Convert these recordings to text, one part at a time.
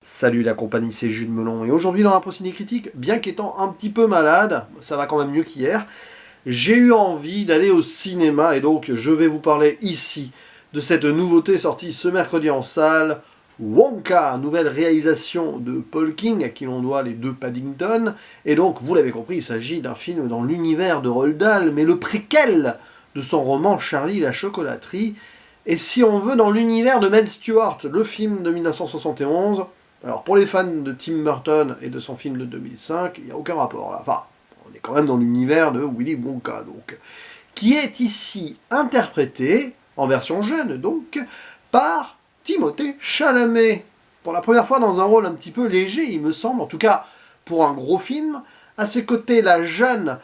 Salut la compagnie, c'est Jules Melon, et aujourd'hui dans la Ciné Critique, bien qu'étant un petit peu malade, ça va quand même mieux qu'hier, j'ai eu envie d'aller au cinéma, et donc je vais vous parler ici de cette nouveauté sortie ce mercredi en salle, Wonka, nouvelle réalisation de Paul King, à qui l'on doit les deux Paddington, et donc, vous l'avez compris, il s'agit d'un film dans l'univers de Roald Dahl, mais le préquel de son roman Charlie la chocolaterie, et si on veut dans l'univers de Mel Stewart, le film de 1971. Alors pour les fans de Tim Burton et de son film de 2005, il n'y a aucun rapport là. Enfin, on est quand même dans l'univers de Willy Wonka, donc, qui est ici interprété, en version jeune donc, par Timothée Chalamet. Pour la première fois dans un rôle un petit peu léger, il me semble, en tout cas pour un gros film. À ses côtés, la jeune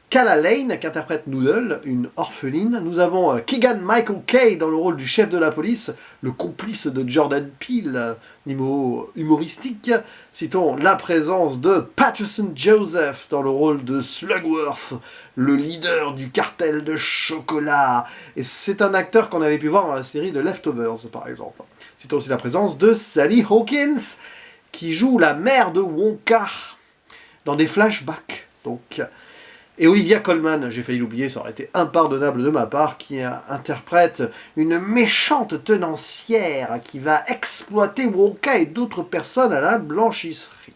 Calla Lane, qui interprète Noodle, une orpheline. Nous avons Keegan-Michael Kay dans le rôle du chef de la police, le complice de Jordan Peele, niveau humoristique. Citons la présence de Patterson Joseph dans le rôle de Slugworth, le leader du cartel de chocolat. Et c'est un acteur qu'on avait pu voir dans la série de Leftovers, par exemple. Citons aussi la présence de Sally Hawkins, qui joue la mère de Wonka dans des flashbacks. Donc... Et Olivia Colman, j'ai failli l'oublier, ça aurait été impardonnable de ma part, qui interprète une méchante tenancière qui va exploiter Wonka et d'autres personnes à la blanchisserie.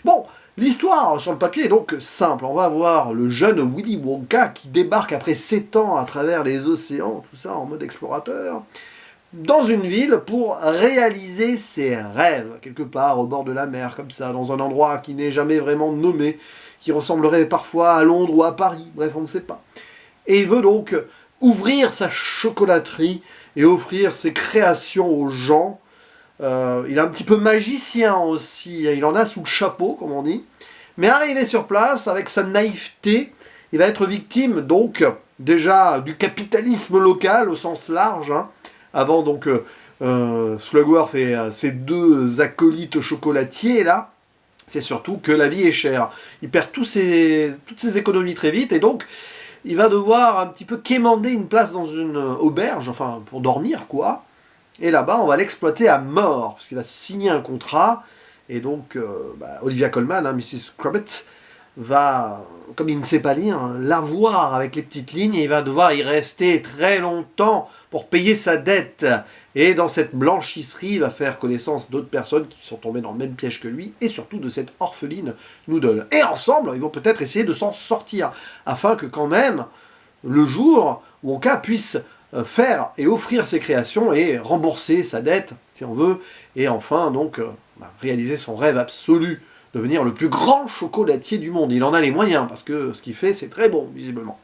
Bon, l'histoire sur le papier est donc simple. On va voir le jeune Willy Wonka qui débarque après 7 ans à travers les océans, tout ça en mode explorateur, dans une ville pour réaliser ses rêves, quelque part au bord de la mer, comme ça, dans un endroit qui n'est jamais vraiment nommé, qui ressemblerait parfois à Londres ou à Paris, bref, on ne sait pas. Et il veut donc ouvrir sa chocolaterie et offrir ses créations aux gens. Il est un petit peu magicien aussi, il en a sous le chapeau, comme on dit. Mais arrivé sur place, avec sa naïveté, il va être victime, donc, déjà du capitalisme local au sens large, hein, avant donc Slugworth et ses deux acolytes chocolatiers, là. C'est surtout que la vie est chère. Il perd toutes ses économies très vite, et donc il va devoir un petit peu quémander une place dans une auberge, enfin pour dormir quoi. Et là-bas, on va l'exploiter à mort, parce qu'il va signer un contrat, et donc Olivia Colman, hein, Mrs. Crummett, va, comme il ne sait pas lire, la voir avec les petites lignes, et il va devoir y rester très longtemps pour payer sa dette. Et dans cette blanchisserie, il va faire connaissance d'autres personnes qui sont tombées dans le même piège que lui, et surtout de cette orpheline Noodle. Et ensemble, ils vont peut-être essayer de s'en sortir, afin que quand même, le jour, Wonka puisse faire et offrir ses créations et rembourser sa dette, si on veut, et enfin donc réaliser son rêve absolu, devenir le plus grand chocolatier du monde. Il en a les moyens, parce que ce qu'il fait, c'est très bon, visiblement.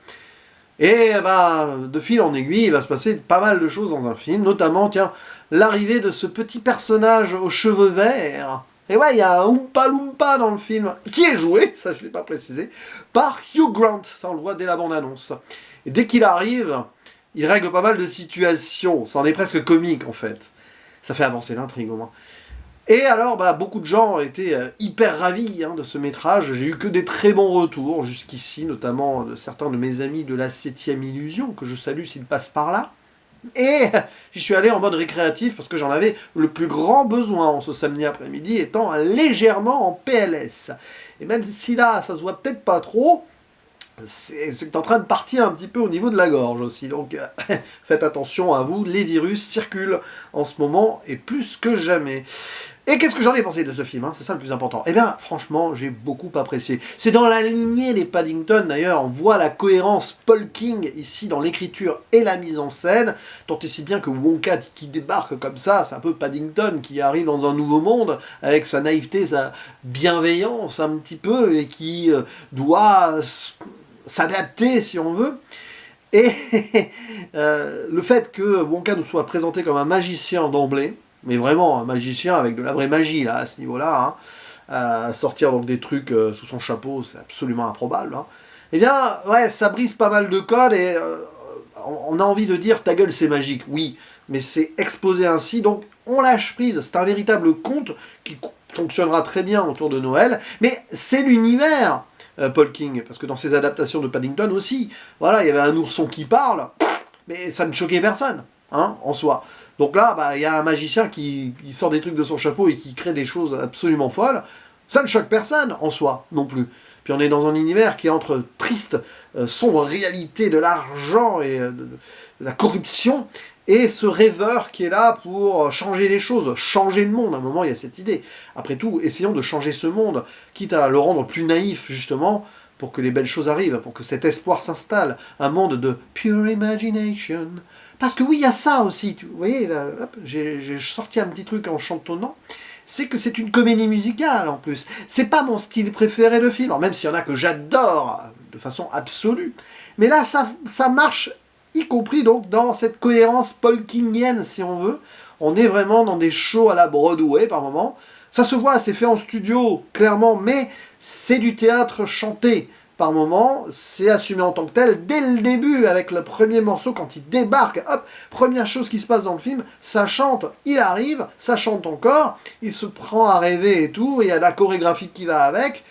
Et de fil en aiguille, il va se passer pas mal de choses dans un film, notamment, tiens, l'arrivée de ce petit personnage aux cheveux verts. Et ouais, il y a un Oompa Loompa dans le film, qui est joué, ça je ne l'ai pas précisé, par Hugh Grant, ça on le voit dès la bande-annonce. Et dès qu'il arrive, il règle pas mal de situations, ça en est presque comique en fait. Ça fait avancer l'intrigue au moins. Et alors, beaucoup de gens ont été hyper ravis de ce métrage. J'ai eu que des très bons retours jusqu'ici, notamment de certains de mes amis de la 7ème Illusion, que je salue s'ils passent par là. Et j'y suis allé en mode récréatif parce que j'en avais le plus grand besoin en ce samedi après-midi, étant légèrement en PLS. Et même si là, ça se voit peut-être pas trop, c'est en train de partir un petit peu au niveau de la gorge aussi. Donc faites attention à vous, les virus circulent en ce moment et plus que jamais. Et qu'est-ce que j'en ai pensé de ce film, hein, c'est ça le plus important. Eh bien, franchement, j'ai beaucoup apprécié. C'est dans la lignée des Paddington, d'ailleurs, on voit la cohérence Paul King, ici, dans l'écriture et la mise en scène, tant et si bien que Wonka qui débarque comme ça, c'est un peu Paddington qui arrive dans un nouveau monde, avec sa naïveté, sa bienveillance un petit peu, et qui doit s'adapter, si on veut. Et le fait que Wonka nous soit présenté comme un magicien d'emblée, mais vraiment un magicien avec de la vraie magie là, à ce niveau-là, hein, sortir donc des trucs sous son chapeau, c'est absolument improbable. Hein. Eh bien, ouais, ça brise pas mal de codes et on a envie de dire ta gueule c'est magique, oui, mais c'est exposé ainsi, donc on lâche prise. C'est un véritable conte qui fonctionnera très bien autour de Noël, mais c'est l'univers Paul King, parce que dans ses adaptations de Paddington aussi, voilà, il y avait un ourson qui parle, mais ça ne choquait personne, hein, en soi. Donc là, bah, y a un magicien qui sort des trucs de son chapeau et qui crée des choses absolument folles. Ça ne choque personne, en soi, non plus. Puis on est dans un univers qui est entre triste, sombre réalité de l'argent et de la corruption, et ce rêveur qui est là pour changer les choses, changer le monde. À un moment, il y a cette idée. Après tout, essayons de changer ce monde, quitte à le rendre plus naïf, justement, pour que les belles choses arrivent, pour que cet espoir s'installe. Un monde de pure imagination. Parce que oui, il y a ça aussi. Vous voyez, là, j'ai sorti un petit truc en chantonnant. C'est que c'est une comédie musicale, en plus. C'est pas mon style préféré de film, alors même s'il y en a que j'adore de façon absolue. Mais là, ça marche, y compris donc dans cette cohérence polkingienne, si on veut. On est vraiment dans des shows à la Broadway, par moment. Ça se voit, c'est fait en studio, clairement, mais c'est du théâtre chanté. Par moment, c'est assumé en tant que tel, dès le début, avec le premier morceau, quand il débarque, hop, première chose qui se passe dans le film, ça chante, il arrive, ça chante encore, il se prend à rêver et tout, et il y a la chorégraphie qui va avec.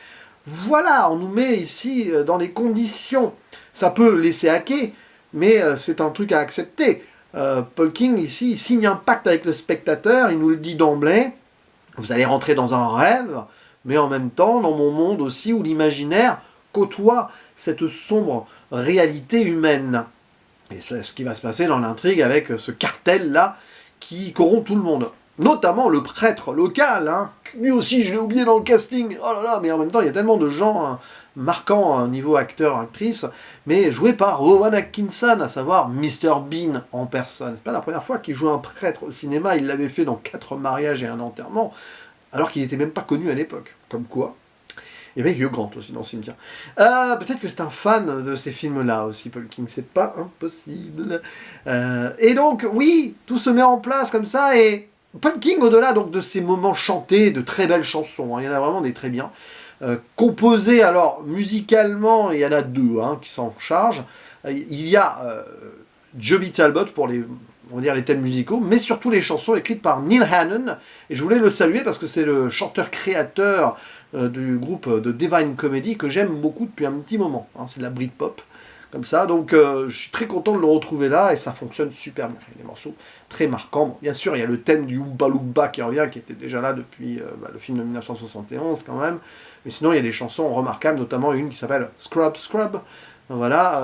Voilà, on nous met ici dans les conditions. Ça peut laisser hacker, mais c'est un truc à accepter. Paul King, ici, il signe un pacte avec le spectateur, il nous le dit d'emblée, vous allez rentrer dans un rêve, mais en même temps, dans mon monde aussi, où l'imaginaire côtoie cette sombre réalité humaine. Et c'est ce qui va se passer dans l'intrigue avec ce cartel-là qui corrompt tout le monde. Notamment le prêtre local, hein. Lui aussi je l'ai oublié dans le casting, oh là là, mais en même temps il y a tellement de gens marquants niveau acteur, actrice, mais joué par Rowan Atkinson, à savoir Mr Bean en personne. C'est pas la première fois qu'il joue un prêtre au cinéma, il l'avait fait dans 4 mariages et un enterrement, alors qu'il n'était même pas connu à l'époque. Comme quoi. Il y avait Hugh Grant aussi dans le cimetière. Peut-être que c'est un fan de ces films-là aussi, Paul King, c'est pas impossible. Et donc, oui, tout se met en place comme ça, et Paul King, au-delà donc de ces moments chantés, de très belles chansons, hein, il y en a vraiment des très bien, composées, alors, musicalement, il y en a 2 hein, qui s'en chargent. Il y a Joby Talbot pour les, on va dire, les thèmes musicaux, mais surtout les chansons écrites par Neil Hannon, et je voulais le saluer parce que c'est le chanteur-créateur du groupe de Divine Comedy que j'aime beaucoup depuis un petit moment. Hein, c'est de la Britpop, comme ça. Donc je suis très content de le retrouver là et ça fonctionne super bien. Il y a des morceaux très marquants. Bon, bien sûr, il y a le thème du Oompa Loompa qui revient, qui était déjà là depuis le film de 1971 quand même. Mais sinon, il y a des chansons remarquables, notamment une qui s'appelle Scrub Scrub. Voilà,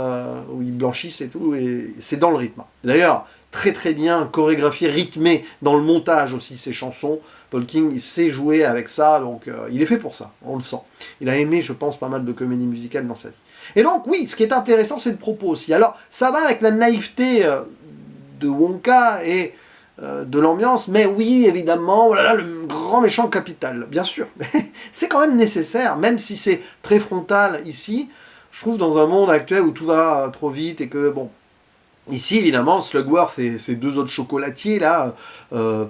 où ils blanchissent et tout, et c'est dans le rythme. D'ailleurs, très très bien chorégraphié, rythmé dans le montage aussi, ces chansons. Paul King, il sait jouer avec ça, donc il est fait pour ça, on le sent. Il a aimé, je pense, pas mal de comédies musicales dans sa vie. Et donc, oui, ce qui est intéressant, c'est le propos aussi. Alors, ça va avec la naïveté de Wonka et de l'ambiance, mais oui, évidemment, voilà, le grand méchant capital, bien sûr. Mais c'est quand même nécessaire, même si c'est très frontal ici. Je trouve dans un monde actuel où tout va trop vite et que, bon, ici, évidemment, Slugworth et ces 2 autres chocolatiers, là,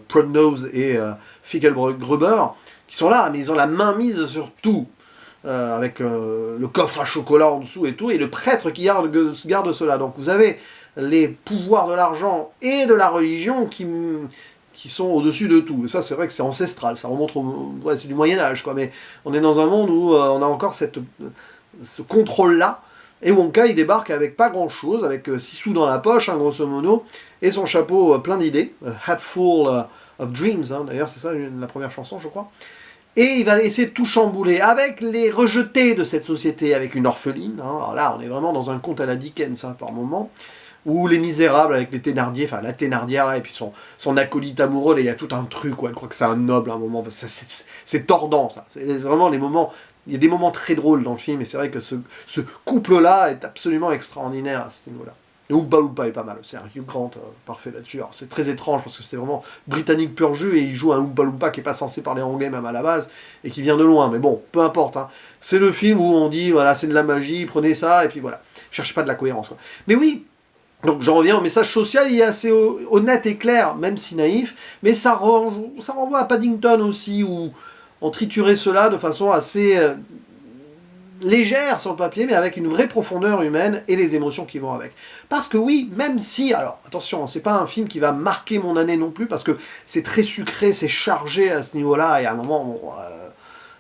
Prodnose et Fickelgruber, qui sont là, mais ils ont la main mise sur tout, avec le coffre à chocolat en dessous et tout, et le prêtre qui garde cela. Donc vous avez les pouvoirs de l'argent et de la religion qui sont au-dessus de tout. Et ça, c'est vrai que c'est ancestral, ça remonte ouais, c'est du Moyen-Âge, quoi, mais on est dans un monde où on a encore ce contrôle-là. Et Wonka, il débarque avec pas grand-chose, avec 6 sous dans la poche, hein, grosso modo, et son chapeau plein d'idées, Hat Full of Dreams, hein, d'ailleurs c'est ça la première chanson, je crois. Et il va essayer de tout chambouler, avec les rejetés de cette société, avec une orpheline. Hein. Alors là, on est vraiment dans un conte à la Dickens, hein, par moment, ou les Misérables avec les Thénardier, enfin la Thénardière, là, et puis son acolyte amoureux, là, il y a tout un truc, quoi, elle croit que c'est un noble à un moment, c'est tordant, ça. C'est vraiment les moments... Il y a des moments très drôles dans le film, et c'est vrai que ce couple-là est absolument extraordinaire à ce niveau-là. Et Oompa Loompa est pas mal, c'est un Hugh Grant parfait là-dessus. Alors c'est très étrange, parce que c'est vraiment britannique pur jus, et il joue un Oompa Loompa qui n'est pas censé parler anglais même à la base, et qui vient de loin, mais bon, peu importe. Hein. C'est le film où on dit, voilà, c'est de la magie, prenez ça, et puis voilà. Cherchez pas de la cohérence. Quoi. Mais oui, donc j'en reviens au message social, il est assez honnête et clair, même si naïf, mais ça renvoie à Paddington aussi, où on triturait cela de façon assez légère sur le papier, mais avec une vraie profondeur humaine et les émotions qui vont avec. Parce que oui, même si, alors attention, c'est pas un film qui va marquer mon année non plus, parce que c'est très sucré, c'est chargé à ce niveau-là, et à un moment, bon,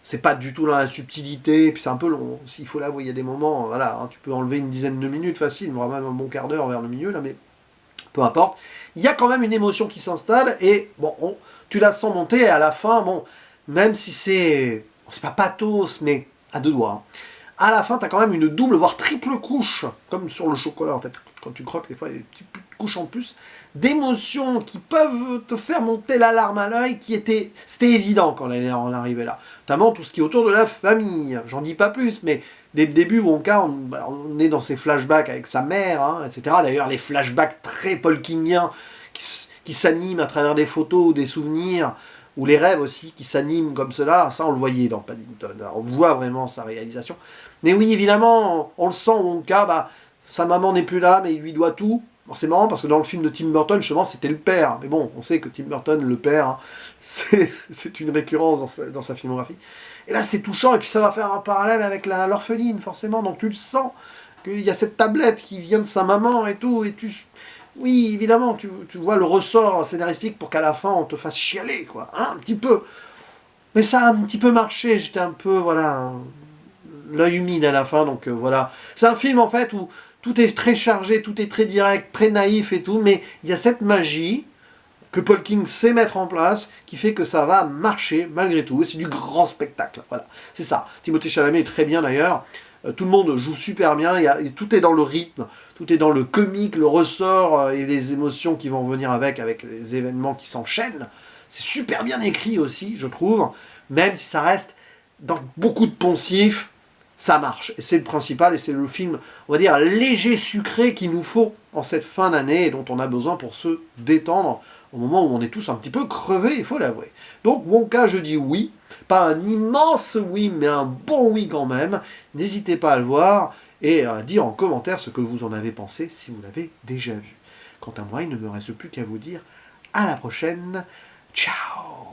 c'est pas du tout dans la subtilité, et puis c'est un peu long. S'il faut l'avouer, il y a des moments, voilà, hein, tu peux enlever une dizaine de minutes facile, voire même un bon quart d'heure vers le milieu, là, mais peu importe. Il y a quand même une émotion qui s'installe, et bon, tu la sens monter, et à la fin, bon, même si c'est pas pathos, mais à deux doigts, hein, à la fin, tu as quand même une double, voire triple couche, comme sur le chocolat, en fait. Quand tu croques, des fois, il y a des petites couches en plus, d'émotions qui peuvent te faire monter la larme à l'œil, c'était évident quand on arrivait là. Notamment tout ce qui est autour de la famille. J'en dis pas plus, mais dès le début, Wonka, on est dans ses flashbacks avec sa mère, hein, etc. D'ailleurs, les flashbacks très Paul Kingiens qui s'animent à travers des photos ou des souvenirs, ou les rêves aussi qui s'animent comme cela, ça on le voyait dans Paddington, on voit vraiment sa réalisation. Mais oui, évidemment, on le sent, Wonka, bah, sa maman n'est plus là, mais il lui doit tout. Bon, c'est marrant parce que dans le film de Tim Burton, justement, c'était le père. Mais bon, on sait que Tim Burton, le père, hein, c'est une récurrence dans sa filmographie. Et là, c'est touchant, et puis ça va faire un parallèle avec l'orpheline, forcément. Donc tu le sens, qu'il y a cette tablette qui vient de sa maman et tout, et oui, évidemment, tu vois le ressort scénaristique pour qu'à la fin, on te fasse chialer, quoi, hein, un petit peu. Mais ça a un petit peu marché, j'étais un peu, voilà, l'œil humide à la fin, donc voilà. C'est un film, en fait, où tout est très chargé, tout est très direct, très naïf et tout, mais il y a cette magie que Paul King sait mettre en place, qui fait que ça va marcher malgré tout. Et c'est du grand spectacle, voilà. C'est ça. Timothée Chalamet est très bien d'ailleurs. Tout le monde joue super bien, tout est dans le rythme, tout est dans le comique, le ressort et les émotions qui vont venir avec les événements qui s'enchaînent. C'est super bien écrit aussi, je trouve, même si ça reste dans beaucoup de poncifs, ça marche. Et c'est le principal, et c'est le film, on va dire, léger, sucré qu'il nous faut en cette fin d'année, et dont on a besoin pour se détendre au moment où on est tous un petit peu crevés, il faut l'avouer. Donc, Wonka, je dis oui. Pas un immense oui, mais un bon oui quand même. N'hésitez pas à le voir et à dire en commentaire ce que vous en avez pensé si vous l'avez déjà vu. Quant à moi, il ne me reste plus qu'à vous dire à la prochaine. Ciao!